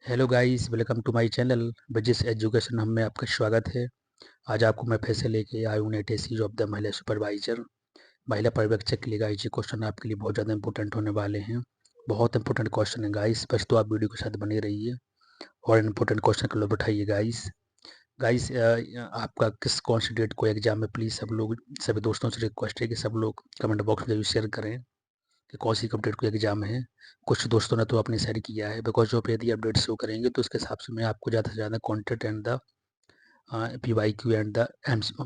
Hello guys, welcome to my channel बजिस education. हम में आपका स्वागत है। आज आपको मैं फिर से लेके आया हूँ नेट एसी ऑफ द महिला सुपरवाइजर, महिला पर्यवेक्षक के लिए। गाइस ये क्वेश्चन आपके लिए बहुत ज़्यादा इंपॉर्टेंट होने वाले हैं। बहुत इंपॉर्टेंट क्वेश्चन है गाइस, बस तो आप वीडियो के साथ बने रहिए और इंपॉर्टेंट क्वेश्चन को लो बैठाइए गाइस। गाइस आपका किस कौन सी डेट को एग्जाम है, प्लीज़ सब लोग, सभी दोस्तों से रिक्वेस्ट है कि सब लोग कमेंट बॉक्स में जरूर शेयर करें कि कौन सी अपडेट को एग्जाम है। कुछ दोस्तों ने तो अपने शेयर किया है, बिकॉज जो यदि अपडेट शो करेंगे तो उसके हिसाब से मैं आपको ज़्यादा से ज़्यादा content and the PYQ and the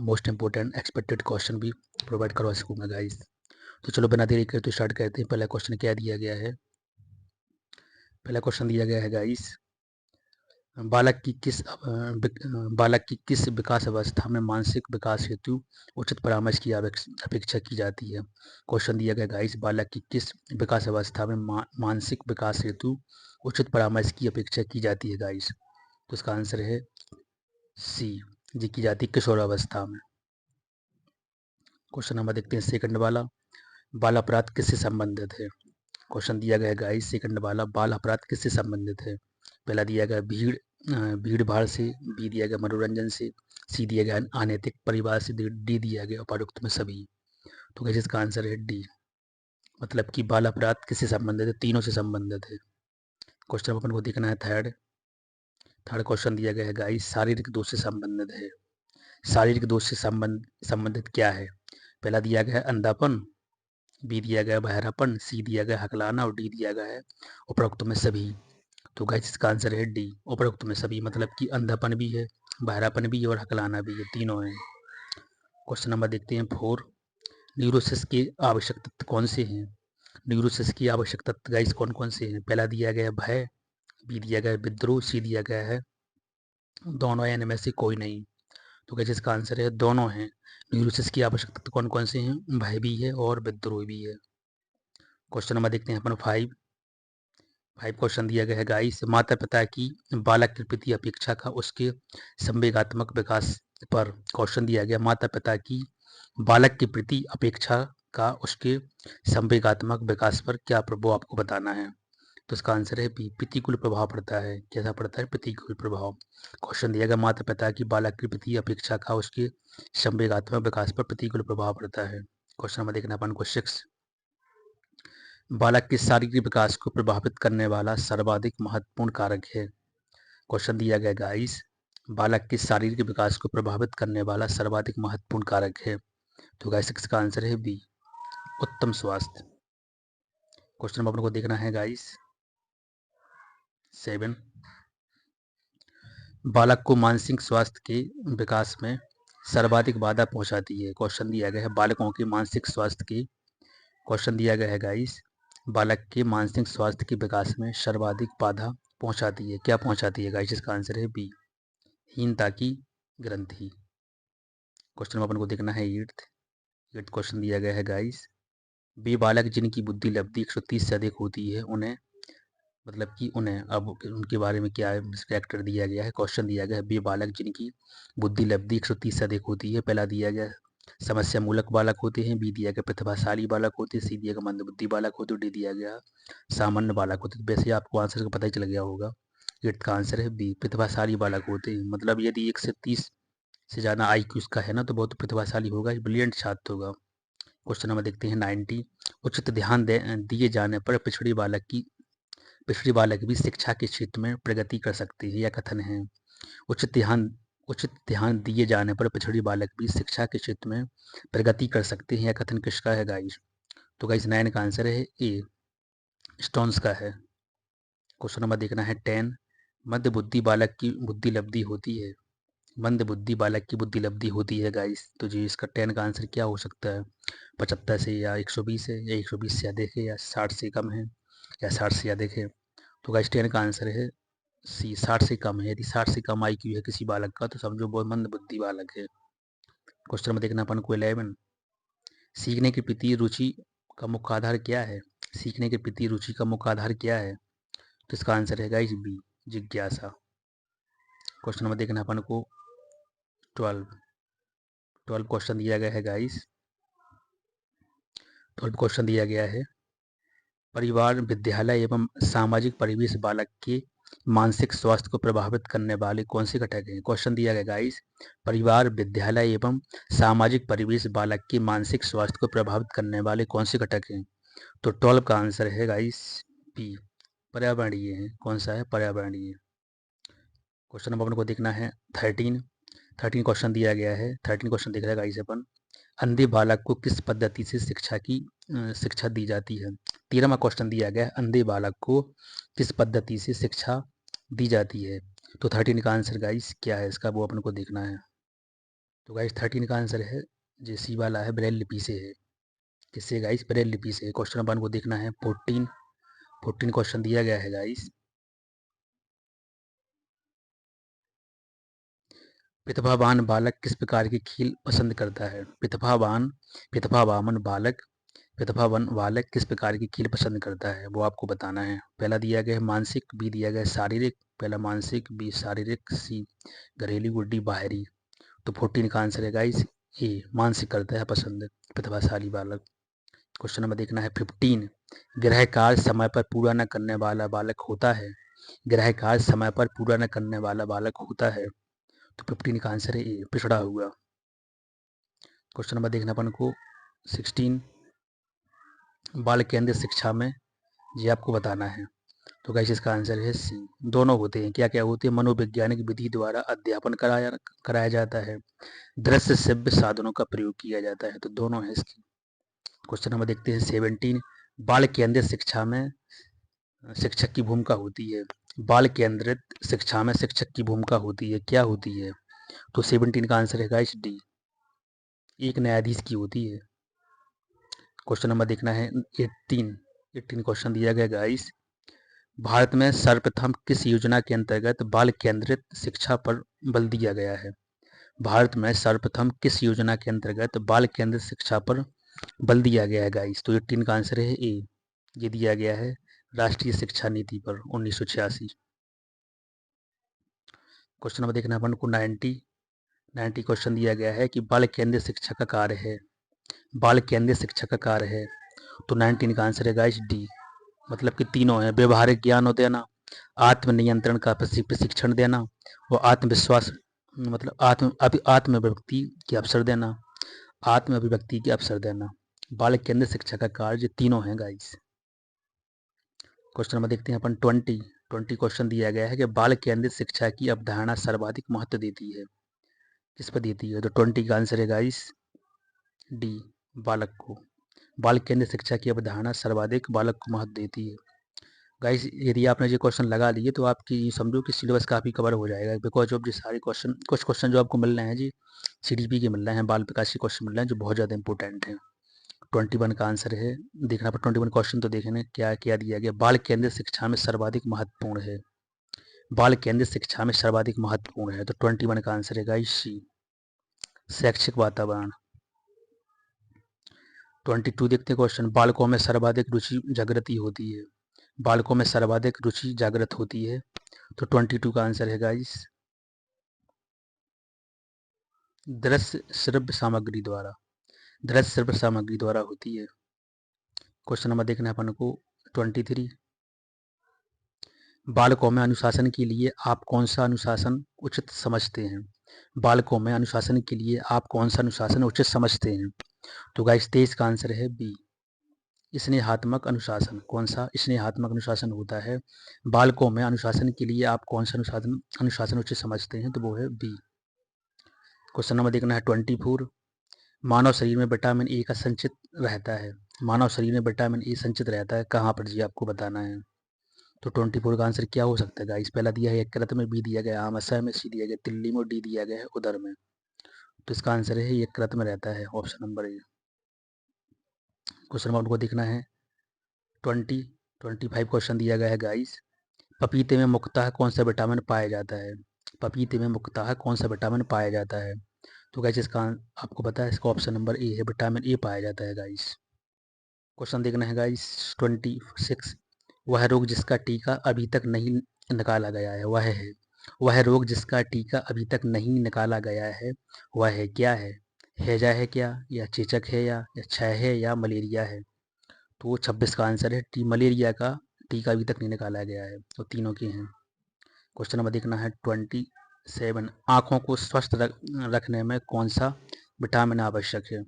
most important expected question भी प्रोवाइड करवा सकूँगा गाइस। तो चलो बिना देरी करे तो स्टार्ट करते हैं। पहला क्वेश्चन क्या दिया गया है? पहला क्वेश्चन दिया गया है गाइस, बालक की किस बालक की किस विकास अवस्था में मानसिक विकास हेतु उचित परामर्श की अपेक्षा की जाती है? क्वेश्चन दिया गया गाइस, बालक की किस विकास अवस्था में मानसिक विकास हेतु उचित परामर्श की अपेक्षा की जाती है गाइस? तो इसका आंसर है सी, जी की जाती है किशोरावस्था में। क्वेश्चन नंबर देखते हैं सेकंड वाला, बाल अपराध किससे संबंधित है? क्वेश्चन दिया गया गाइस सेकंड वाला, बाल अपराध किससे संबंधित है? पहला दिया गया भीड़ भाड़ से, बी दिया गया मनोरंजन से, सी दिया गया अनैतिक परिवार से, डी दिया गया उपरोक्त में सभी। तो गाइस इसका आंसर है डी, मतलब कि बाल अपराध किससे संबंधित है? तीनों से संबंधित है। क्वेश्चन अपन को देखना है थर्ड। थर्ड क्वेश्चन दिया गया है गाइस, शारीरिक दोष से संबंधित है। शारीरिक दोष से संबंधित क्या है? पहला दिया गया है अंधापन, बी दिया गया बहरापन, सी दिया गया हकलाना और डी दिया गया है उपरोक्त में सभी। तो गाइस इसका आंसर है डी, उपरोक्त में सभी, मतलब कि अंधापन भी है, बहरापन भी है और हकलाना भी है, तीनों है। क्वेश्चन नंबर देखते हैं फोर, न्यूरोसिस के आवश्यक तत्व कौन से हैं? न्यूरोसिस की आवश्यक तत्व गाइस कौन कौन से हैं? पहला दिया गया है भय, बी दिया गया है विद्रोह, सी दिया गया है दोनों या इनमें से कोई नहीं। तो गाइस इसका आंसर है दोनों हैं। न्यूरोसिस की आवश्यक तत्व कौन कौन से हैं? भय भी है और विद्रोह भी है। क्वेश्चन नंबर देखते हैं अपन फाइव। फाइव क्वेश्चन दिया गया है गाइस, माता पिता की बालक के प्रति अपेक्षा का उसके संवेगात्मक विकास पर। क्वेश्चन दिया गया, माता पिता की बालक के प्रति अपेक्षा का उसके संवेगात्मक विकास पर क्या प्रभाव आपको बताना है? तो इसका आंसर है बी, प्रतिकूल प्रभाव पड़ता है। कैसा पड़ता है? प्रतिकूल प्रभाव। क्वेश्चन दिया गया, माता पिता की बालक के प्रति अपेक्षा का उसके संवेगात्मक विकास पर प्रतिकूल प्रभाव पड़ता है। क्वेश्चन नंबर देखना अपन को सिक्स, बालक के शारीरिक विकास को प्रभावित करने वाला सर्वाधिक महत्वपूर्ण कारक है। क्वेश्चन दिया गया गाइस, बालक के शारीरिक विकास को प्रभावित करने वाला सर्वाधिक महत्वपूर्ण कारक है। तो गाइस इसका आंसर है बी, उत्तम स्वास्थ्य। क्वेश्चन नंबर को देखना है गाइस सेवन, बालक को मानसिक स्वास्थ्य के विकास में सर्वाधिक बाधा पहुंचाती है। क्वेश्चन दिया गया है बालकों के मानसिक स्वास्थ्य की, क्वेश्चन दिया गया है गाइस, बालक के मानसिक स्वास्थ्य के विकास में सर्वाधिक बाधा पहुंचाती है। क्या पहुंचाती है गाइस? इसका आंसर है बी, हीनता की ग्रंथि। क्वेश्चन अपन को देखना है एट्थ। एट्थ क्वेश्चन दिया गया है गाइस, वे बालक जिनकी बुद्धि लब्धि 130 से अधिक होती है उन्हें, मतलब कि उन्हें, अब उनके बारे में क्या फैक्टर दिया गया है? क्वेश्चन दिया गया है वे बालक जिनकी बुद्धि लब्धि 130 से अधिक होती है। पहला दिया गया समस्या मूलक बालक होते हैं, बी दिया गया प्रतिभाशाली बालक होते हैं, सी दिया गया मंदबुद्धि बालक होते हैं, डी दिया गया सामान्य बालक होते हैं। तो वैसे आपको आंसर का पता ही चल गया होगा, एट्थ का आंसर है बी, प्रतिभाशाली बालक होते हैं। मतलब यदि 1 से 30 से ज़्यादा IQ उसका है ना, तो बहुत प्रतिभाशाली होगा, ब्रिलियंट छात्र होगा। क्वेश्चन नंबर देखते हैं 90, उचित ध्यान दिए जाने पर पिछड़ी बालक भी शिक्षा के क्षेत्र में प्रगति कर सकते हैं, यह कथन है। उचित ध्यान उचित ध्यान दिए जाने पर पिछड़ी बालक भी शिक्षा के क्षेत्र में प्रगति कर सकते हैं, यह कथन किसका है गाइस? तो गाइस 9 का आंसर है ए, स्टोन्स का है। क्वेश्चन नंबर देखना है 10, मध्य बुद्धि बालक की बुद्धि लब्धि होती है। मंद बुद्धि बालक की बुद्धि लब्धि होती है गाइस, तो जी इसका 10 का आंसर क्या हो सकता है? 75 से या 120 है, या 120 से अधिक है, या 60 से कम है, या 60 से अधिक है? तो गाइस 10 का आंसर है सी, 60 से कम है। यदि 60 से कम IQ है किसी बालक का तो समझो बहुत मंद बुद्धि बालक है। क्वेश्चन में देखना अपन को 11, सीखने के प्रति रुचि का मुख्य आधार क्या है? सीखने के प्रति रुचि का मुख्य आधार क्या है? तो इसका आंसर है गाइस बी, जिज्ञासा। क्वेश्चन नंबर देखना अपन को 12। 12 क्वेश्चन दिया गया है गाइस, 12 क्वेश्चन दिया गया है, परिवार विद्यालय एवं सामाजिक परिवेश बालक के मानसिक स्वास्थ्य को प्रभावित करने वाले कौन से घटक हैं? क्वेश्चन दिया गया गाइस, परिवार, विद्यालय एवं सामाजिक परिवेश बालक के मानसिक स्वास्थ्य को प्रभावित करने वाले कौन से घटक हैं? तो 12 का आंसर है गाइस बी, पर्यावरणीय है। कौन सा है? पर्यावरणीय। क्वेश्चन नंबर अपन को देखना है 13 क्वेश्चन दिया गया है। 13 क्वेश्चन देख रहे हैं गाइस अपन। अंधे बालक को किस पद्धति से शिक्षा दी जाती है? 13वां क्वेश्चन दिया गया है, अंधे बालक को किस पद्धति से शिक्षा दी जाती है? तो 13 का आंसर गाइस क्या है इसका, वो अपन को देखना है। तो गाइस 13 का आंसर है जो सी वाला है, ब्रेल लिपि से है। किससे गाइस? ब्रेल लिपि से। क्वेश्चन नंबर को देखना है 14 क्वेश्चन दिया गया है गाइस। प्रतिभावान बालक किस प्रकार के खेल पसंद करता है? प्रतिभावान बालक किस प्रकार के खेल पसंद करता है, वो आपको बताना है। पहला दिया गया है मानसिक, बी दिया गया है शारीरिक। पहला मानसिक, बी शारीरिक, सी घरेलू, डी बाहरी। तो 14 का आंसर है गाइस ए, मानसिक करता है पसंद प्रतिभाशाली बालक। क्वेश्चन नंबर देखना है 15, गृह कार्य समय पर पूरा न करने वाला बालक होता है। गृह कार्य समय पर पूरा न करने वाला बालक होता है। तो 15 का आंसर है ए, पिछड़ा हुआ। क्वेश्चन नंबर देखना अपन को 16, बाल केंद्रित शिक्षा में ये आपको बताना है। तो गाइस इसका आंसर है सी, दोनों होते हैं। क्या क्या होते हैं? मनोवैज्ञानिक विधि द्वारा अध्यापन कराया जाता है, दृश्य श्रव्य साधनों का प्रयोग किया जाता है। तो दोनों है इसकी। क्वेश्चन नंबर देखते हैं 17, बाल केंद्रित शिक्षा में शिक्षक की भूमिका होती है। बाल केंद्रित शिक्षा में शिक्षक की भूमिका होती है, क्या होती है? तो 17 का आंसर है गाइस डी, एक न्यायाधीश की होती है। क्वेश्चन नंबर देखना है 18 क्वेश्चन दिया गया गाइस, भारत में सर्वप्रथम किस योजना के अंतर्गत बाल केंद्रित शिक्षा पर बल दिया गया है? भारत में सर्वप्रथम किस योजना के अंतर्गत बाल केंद्रित शिक्षा पर बल दिया गया है गाइस? तो 18 का आंसर है ए, ये दिया गया है राष्ट्रीय शिक्षा नीति पर 1986। क्वेश्चन नंबर देखना अपन को 90 क्वेश्चन दिया गया है कि बाल केंद्रित शिक्षा का कार्य है। बाल केंद्रित शिक्षा का कार्य है। तो 19 का आंसर है गाइस डी, मतलब कि तीनों है, व्यवहारिक ज्ञान देना, आत्मनियंत्रण का प्रशिक्षण देना, और आत्मविश्वास मतलब आत्म अभिव्यक्ति के अवसर देना। बाल केंद्रित शिक्षा का कार्य तीनों हैं गाइस। क्वेश्चन नंबर देखते हैं अपन 20 क्वेश्चन दिया गया है कि बाल केंद्रित शिक्षा की अवधारणा सर्वाधिक महत्व देती है, किस पर देती है? तो 20 का आंसर है गाइस डी, बालक को। बाल केंद्रित शिक्षा की अवधारणा सर्वाधिक बालक को महत्व देती है। गाइस यदि आपने ये क्वेश्चन लगा लिए तो आपकी समझो कि सिलेबस काफ़ी कवर हो जाएगा, बिकॉज ऑफ जी सारे क्वेश्चन, कुछ क्वेश्चन जो आपको मिल रहे हैं जी CDP के मिल रहे हैं, बाल विकास के क्वेश्चन मिल रहे हैं जो बहुत ज़्यादा इंपॉर्टेंट हैं। 21 का आंसर है देखना पर 21 क्वेश्चन तो देखें क्या क्या दिया गया। बाल केंद्रित शिक्षा में सर्वाधिक महत्वपूर्ण है, बाल केंद्रित शिक्षा में सर्वाधिक महत्वपूर्ण है। तो 21 का आंसर है गाइस सी, शैक्षिक वातावरण। 22 देखते हैं क्वेश्चन, बालकों में सर्वाधिक रुचि जागृति होती है। बालकों में सर्वाधिक रुचि जागृत होती है। तो 22 का आंसर है गाइस दृश्य श्रव्य सामग्री द्वारा, दृश्य श्रव्य सामग्री द्वारा होती है। क्वेश्चन नंबर देखना है अपन को 23, बालकों में अनुशासन के लिए आप कौन सा अनुशासन उचित समझते हैं? बालकों में अनुशासन के लिए आप कौन सा अनुशासन उचित समझते हैं? तो गाइस 23 का आंसर है बी, स्नेहात्मक अनुशासन। कौन सा? स्नेहात्मक अनुशासन होता है। बालकों में अनुशासन के लिए आप कौन सा अनुशासन उचित समझते हैं? तो वो है बी। क्वेश्चन नंबर देखना है 24, मानव शरीर में विटामिन ए का संचित रहता है। मानव शरीर में विटामिन ए संचित रहता है कहाँ पर जी, आपको बताना है। तो 24 का आंसर क्या हो सकता है गाइस? पहला दिया है यकृत में, बी दिया गया आमाशय में, सी दिया गया तिल्ली में, और डी दिया गया है उदर में। तो इसका आंसर है यकृत में रहता है, option number A. Question number को देखना है 25 क्वेश्चन दिया गया है गाइस, पपीते में मुख्यतः कौन सा विटामिन पाया जाता है? पपीते में मुख्यतः कौन सा विटामिन पाया जाता है? तो गाइस इसका आपको पता है, इसका ऑप्शन नंबर ए है, विटामिन ए पाया जाता है गाइस। क्वेश्चन देखना है गाइस 26, वह रोग जिसका टीका अभी तक नहीं निकाला गया है वह रोग जिसका टीका अभी तक नहीं निकाला गया है वह है क्या है? हैजा है क्या, या चेचक है, या क्षय है, या मलेरिया है? तो 26 का आंसर है टी, मलेरिया का टीका अभी तक नहीं निकाला गया है। तो तीनों के हैं। क्वेश्चन नंबर देखना है 27। आँखों को स्वस्थ रखने में कौन सा विटामिन आवश्यक है?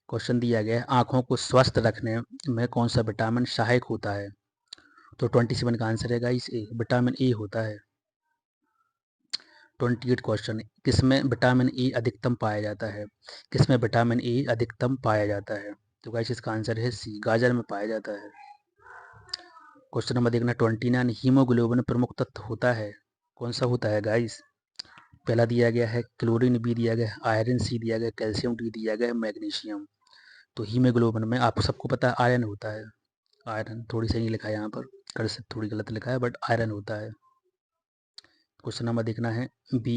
क्वेश्चन दिया गया है आँखों को स्वस्थ रखने में कौन सा विटामिन सहायक होता है? तो 27 का आंसर है गाइस ए, विटामिन ए होता है। 28 क्वेश्चन, किसमें विटामिन ए अधिकतम पाया जाता है? किसमें विटामिन ए अधिकतम पाया जाता है? तो गाइस इसका आंसर है सी, गाजर में पाया जाता है। क्वेश्चन नंबर देखना 29। हीमोग्लोबिन प्रमुख तत्व होता है, कौन सा होता है गाइस? पहला दिया गया है क्लोरीन, बी दिया गया है आयरन, सी दिया गया है कैल्शियम, डी दिया गया है मैग्नीशियम। तो हीमोग्लोबिन में आपको सबको पता है आयरन होता है। आयरन थोड़ी सही लिखा है यहाँ पर, कर्सिव थोड़ी गलत लिखा है, बट आयरन होता है। क्वेश्चन नंबर देखना है बी,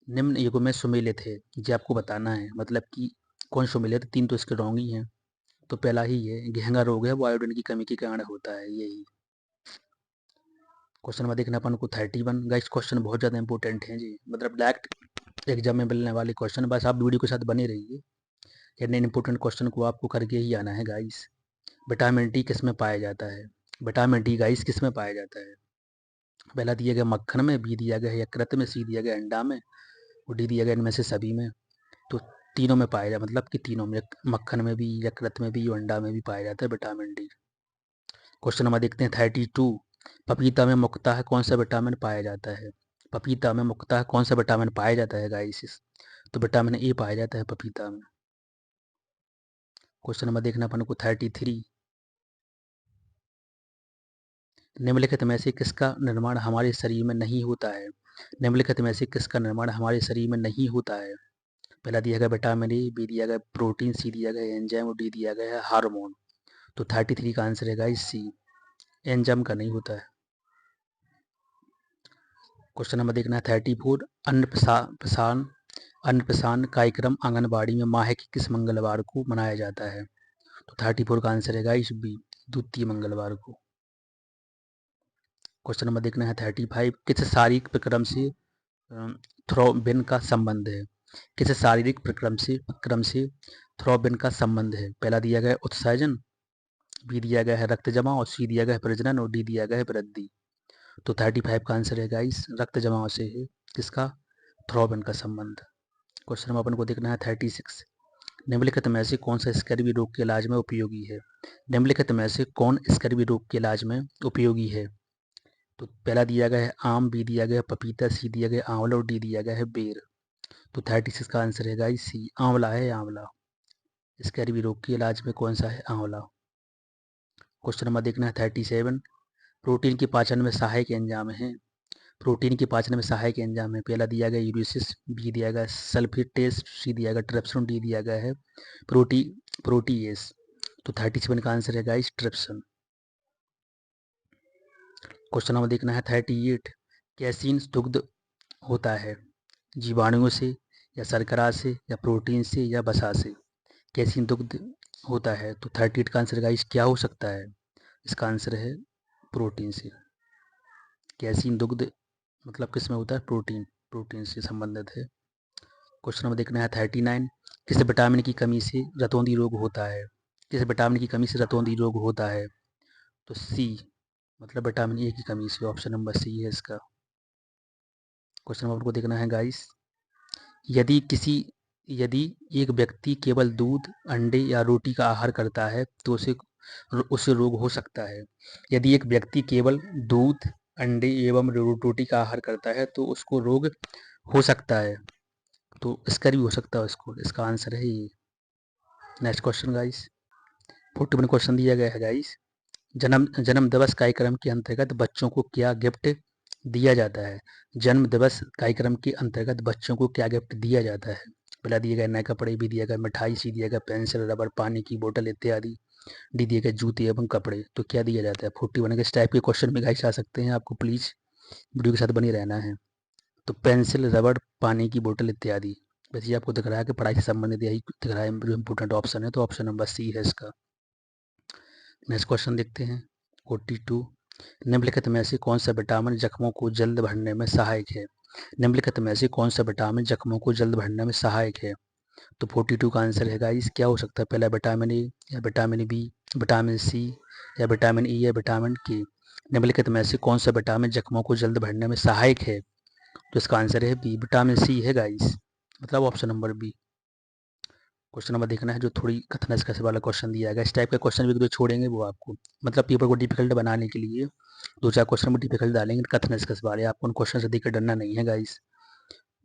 निम्न युग में सुमेलित है, ये आपको बताना है, मतलब कि कौन सुमेलित? 3 तो इसके रॉन्ग ही हैं। तो पहला ही है घेंगा रोग है, वो आयोडीन की कमी के कारण होता है, यही। क्वेश्चन नंबर देखना अपन को 31। गाइस क्वेश्चन बहुत ज़्यादा इंपॉर्टेंट है जी, मतलब डायरेक्ट एग्जाम में मिलने वाले क्वेश्चन, बस आप वीडियो के साथ बने रहिए। इतने इंपॉर्टेंट क्वेश्चन को आपको करके ही आना है गाइस। विटामिन डी किस में पाया जाता है? विटामिन डी गाइस किस में पाया जाता है? पहला दिया गया मक्खन में, बी दिया गया है यकृत में, सी दिया गया अंडा में, और डी दिया गया इनमें से सभी में। तो तीनों में पाया जाए, मतलब कि तीनों में, मक्खन में भी, यकृत में भी और अंडा में भी पाया जाता है विटामिन डी। क्वेश्चन नंबर देखते हैं 32। पपीता में मुख्यतः कौन सा विटामिन पाया जाता है? पपीता में मुख्यतः कौन सा विटामिन पाया जाता है गाइस? तो विटामिन ए पाया जाता है पपीता में। क्वेश्चन नंबर देखना अपन को 33। निम्नलिखित में से किसका निर्माण हमारे शरीर में नहीं होता है? निम्नलिखित में से किसका निर्माण हमारे शरीर में नहीं होता है? पहला दिया गया विटामिन ए, बी दिया गया प्रोटीन, सी दिया गया एंजाइम और डी दिया गया है हार्मोन। तो 33 का आंसर है गाइस सी, एंजाइम का नहीं होता है। क्वेश्चन नंबर देखना है 34। अन्नप्रसान कार्यक्रम आंगनबाड़ी में माह के किस मंगलवार को मनाया जाता है? तो 34 का आंसर है गाइस बी, द्वितीय मंगलवार को। क्वेश्चन नंबर देखना है 35। किस शारीरिक प्रक्रम से थ्रोम्बिन का संबंध है? किस शारीरिक प्रक्रम से थ्रोम्बिन का संबंध है? पहला दिया गया है उत्सर्जन, बी दिया गया है रक्त जमाव, सी दिया गया है प्रजनन और डी दिया गया है वृद्धि। तो 35 का आंसर है गाइस रक्त जमाव से है किसका? थ्रोम्बिन का संबंध। क्वेश्चन नंबर अपन को देखना है 36। निम्नलिखित में से कौन सा स्कर्वी रोग के इलाज में उपयोगी है? निम्नलिखित में से कौन स्कर्वी रोग के इलाज में उपयोगी है? तो पहला दिया गया है आम, बी दिया गया है पपीता, सी दिया गया है आंवला और डी दिया गया है बेर। तो 36 का आंसर है गाइस सी, आंवला है आंवला। स्कर्वी रोग के इलाज में कौन सा है? आंवला। क्वेश्चन नंबर देखना है 37। प्रोटीन की पाचन में सहायक एंजाइम है। प्रोटीन की पाचन में सहायक एंजाइम है। पहला दिया गया यूरिसिस, बी दिया गया सल्फेटेस, सी दिया गया ट्रिप्सिन, डी दिया गया है प्रोटी प्रोटीएस। तो 37 का आंसर है गाइस ट्रिप्सिन। क्वेश्चन नंबर देखना है 38। कैसीन दुग्ध होता है जीवाणुओं से या शर्करा से या प्रोटीन से या वसा से? कैसीन दुग्ध होता है? तो 38 का आंसर गाइस क्या हो सकता है? इसका आंसर है प्रोटीन से। कैसीन दुग्ध मतलब किस में होता है? प्रोटीन, प्रोटीन से संबंधित है। क्वेश्चन नंबर देखना है 39। किस विटामिन की कमी से रतौंधी रोग होता है? किस विटामिन की कमी से रतौंधी रोग होता है? तो सी, मतलब विटामिन ए की कमी से, ऑप्शन नंबर सी है इसका। क्वेश्चन नंबर को देखना है गाइस, यदि किसी यदि एक व्यक्ति केवल दूध, अंडे या रोटी का आहार करता है तो उसे रोग हो सकता है। यदि एक व्यक्ति केवल दूध, अंडे एवं रोटी का आहार करता है तो उसको रोग हो सकता है। तो इसका भी हो सकता है उसको, इसका आंसर है ये। नेक्स्ट क्वेश्चन गाइस, 41 क्वेश्चन दिया गया है गाइस, जन्म दिवस कार्यक्रम के अंतर्गत बच्चों को क्या गिफ्ट दिया जाता है? जन्म दिवस कार्यक्रम के अंतर्गत बच्चों को क्या गिफ्ट दिया जाता है? पहला दिया गया नए कपड़े, भी दिया गया मिठाई, सी दिया गया पेंसिल, रबर, पानी की बोतल इत्यादि, डी दिया गया जूते एवं कपड़े। तो क्या दिया जाता है? 41 के इस टाइप के क्वेश्चन में गाइस आ सकते हैं, आपको प्लीज वीडियो के साथ बनी रहना है। तो पेंसिल, रबड़, पानी की बोतल इत्यादि, वैसे आपको दिख रहा है कि पढ़ाई से संबंधित यही दिख रहा है जो इंपॉर्टेंट ऑप्शन है, तो ऑप्शन नंबर सी है इसका। नेक्स्ट क्वेश्चन देखते हैं 42। निम्नलिखित में से कौन सा विटामिन जख्मों को जल्द भरने में सहायक है? निम्नलिखित में से कौन सा विटामिन जख्मों को जल्द भरने में सहायक है? तो 42 का आंसर है गाइस क्या हो सकता है? पहला विटामिन ए या विटामिन बी, विटामिन सी या विटामिन ई या विटामिन के। निम्नलिखित में से कौन सा विटामिन जख्मों को जल्द भरने में सहायक है? तो इसका आंसर है बी, विटामिन सी है गाइस, मतलब option number B. Question number देखना है जो थोड़ी कथन कैसे वाला क्वेश्चन दिया गया। इस टाइप का क्वेश्चन भी जो छोड़ेंगे वो आपको मतलब पेपर को डिफिकल्ट बनाने के लिए 2-4 क्वेश्चन में डिफिकल्ट डालेंगे कथन स्कस वाले। आपको उन क्वेश्चन से देखकर डरना नहीं है गाइस।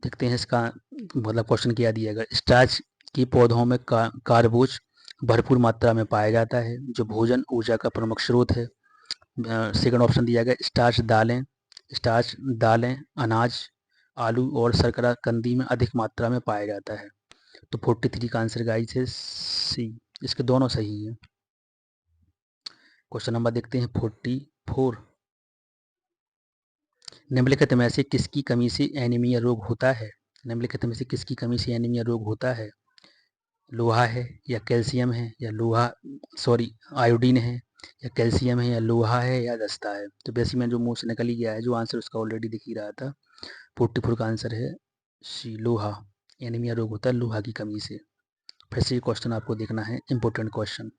देखते हैं इसका मतलब क्वेश्चन क्या दिया गया। स्टार्च की पौधों में कार्बोज भरपूर मात्रा में पाया जाता है जो भोजन ऊर्जा का प्रमुख स्रोत है। सेकंड ऑप्शन दिया गया स्टार्च दालें अनाज आलू और शर्करा कंदी में अधिक मात्रा में पाया जाता है। तो 43 का आंसर गाइस है सी, इसके दोनों सही है। क्वेश्चन नंबर देखते हैं 44। निम्नलिखित में से किसकी कमी से एनीमिया रोग होता है? निम्नलिखित में से किसकी कमी से एनीमिया रोग होता है? लोहा है या कैल्शियम है या आयोडीन है या कैल्शियम है या लोहा है या दस्ता है। तो बेसिक में जो मुंह से निकल ही गया है जो आंसर उसका ऑलरेडी दिख ही रहा था। 44 का आंसर है सी, लोहा। एनीमिया रोग होता है लोहा की कमी से। फिर से ये क्वेश्चन आपको देखना है, इंपॉर्टेंट क्वेश्चन।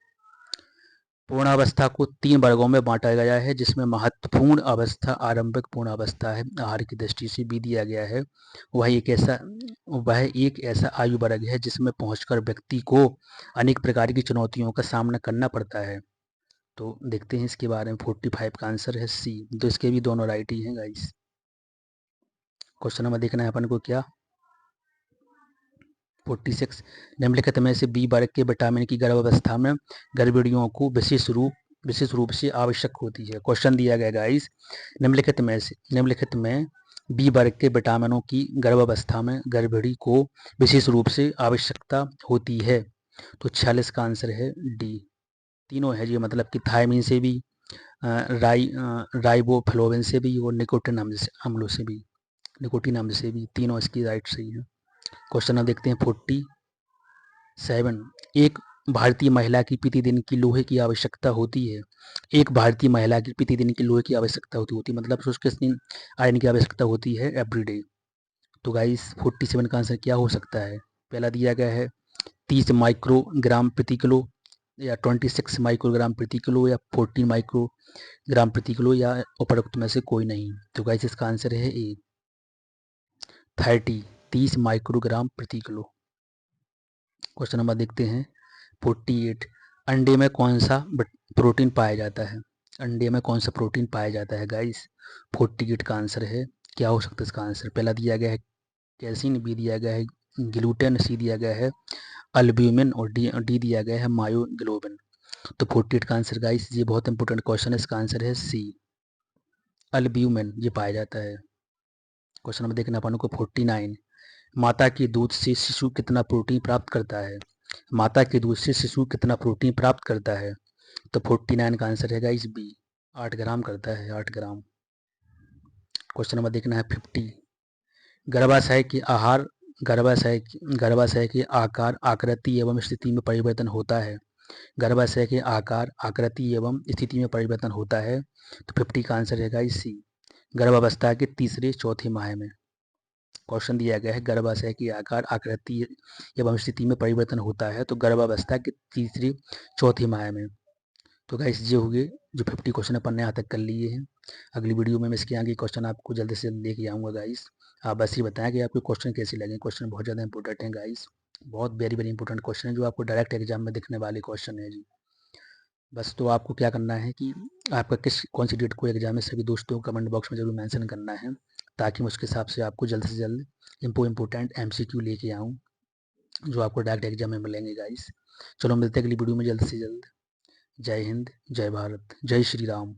पूर्णावस्था को 3 वर्गों में बांटा गया है जिसमें महत्वपूर्ण अवस्था आरंभिक पूर्णावस्था है। आहार की दृष्टि से भी दिया गया है वह एक ऐसा आयु वर्ग है जिसमें पहुंचकर व्यक्ति को अनेक प्रकार की चुनौतियों का सामना करना पड़ता है। तो देखते हैं इसके बारे में। 45 का आंसर है सी, तो इसके भी दोनों राइट ही हैं गाइस। क्वेश्चन नंबर देखना है अपन को क्या, 46। निम्नलिखित में से बी वर्ग के विटामिन की गर्भावस्था में गर्भिणियों को विशेष रूप से आवश्यक होती है। क्वेश्चन दिया गया गाइस, निम्नलिखित में बी वर्ग के विटामिनों की गर्भावस्था में गर्भिणी को विशेष रूप से आवश्यकता होती है। तो 46 का आंसर है डी, तीनों है जी, मतलब कि थायमिन से भी राइबोफ्लोविन से भी और निकोटिन अम्ल से भी तीनों इसकी राइट सही है। क्वेश्चन अब देखते हैं 47। एक भारतीय महिला की प्रतिदिन की लोहे की आवश्यकता होती है। एक भारतीय महिला की प्रतिदिन की लोहे की आवश्यकता होती है मतलब उसके आयरन की आवश्यकता होती है एवरीडे। तो गाइस 47 का आंसर क्या हो सकता है? पहला दिया गया है 30 माइक्रोग्राम प्रति किलो या 26 माइक्रोग्राम प्रति किलो या 14 माइक्रोग्राम प्रति किलो या उपरोक्त में से कोई नहीं। तो गाइस इसका आंसर है ए, 30 माइक्रोग्राम प्रति किलो। क्वेश्चन नंबर देखते हैं 48। अंडे में कौन सा प्रोटीन पाया जाता है? अंडे में कौन सा प्रोटीन पाया जाता है गाइस? 48 का आंसर है, क्या हो सकता है इसका आंसर? पहला दिया गया है कैल्शियम, बी दिया गया है ग्लूटेन, सी दिया गया है अल्ब्यूमिन और डी दिया गया है मायोग्लोबिन। तो 48 का आंसर गाइस, ये बहुत इंपॉर्टेंट क्वेश्चन है, इसका आंसर है सी, अल्ब्यूमिन ये पाया जाता है। क्वेश्चन नंबर देखना अपन को 49। माता के दूध से शिशु कितना प्रोटीन प्राप्त करता है? माता के दूध से शिशु कितना प्रोटीन प्राप्त करता है? तो 49 का आंसर है गाइस बी, 8 ग्राम करता है, 8 ग्राम। क्वेश्चन नंबर देखना है 50। गर्भाशय के आहार गर्भाशय के आकार आकृति एवं स्थिति में परिवर्तन होता है। गर्भाशय के आकार आकृति एवं स्थिति में परिवर्तन होता है। तो 50 का आंसर है गाइस सी, गर्भावस्था के तीसरे चौथे माह में। क्वेश्चन दिया गया है गर्भाशय की आकार आकृति एवं स्थिति में परिवर्तन होता है तो गर्भावस्था के तीसरे चौथे माह में। तो गाइस ये हो गए जो 50 क्वेश्चन अपन ने यहाँ तक कर लिए हैं। अगली वीडियो में मैं इसके आगे क्वेश्चन आपको जल्दी से लेके आऊँगा गाइस। आप बस ये बताएं कि आपके क्वेश्चन कैसे लगे। क्वेश्चन बहुत ज़्यादा इंपॉर्टेंट है गाइस, बहुत वेरी वेरी इंपॉर्टेंट क्वेश्चन है जो आपको डायरेक्ट एग्जाम में दिखने वाले क्वेश्चन है जी। बस तो आपको क्या करना है कि आपका कौन सी डेट को एग्जाम है सभी दोस्तों को कमेंट बॉक्स में जरूर मेंशन करना है ताकि मैं उसके हिसाब से आपको जल्द से जल्द इम्पोर्टेंट MCQ लेके आऊँ जो आपको डायरेक्ट एग्जाम में मिलेंगे गाइस। चलो मिलते हैं अगली वीडियो में जल्द से जल्द। जय हिंद, जय भारत, जय श्री राम।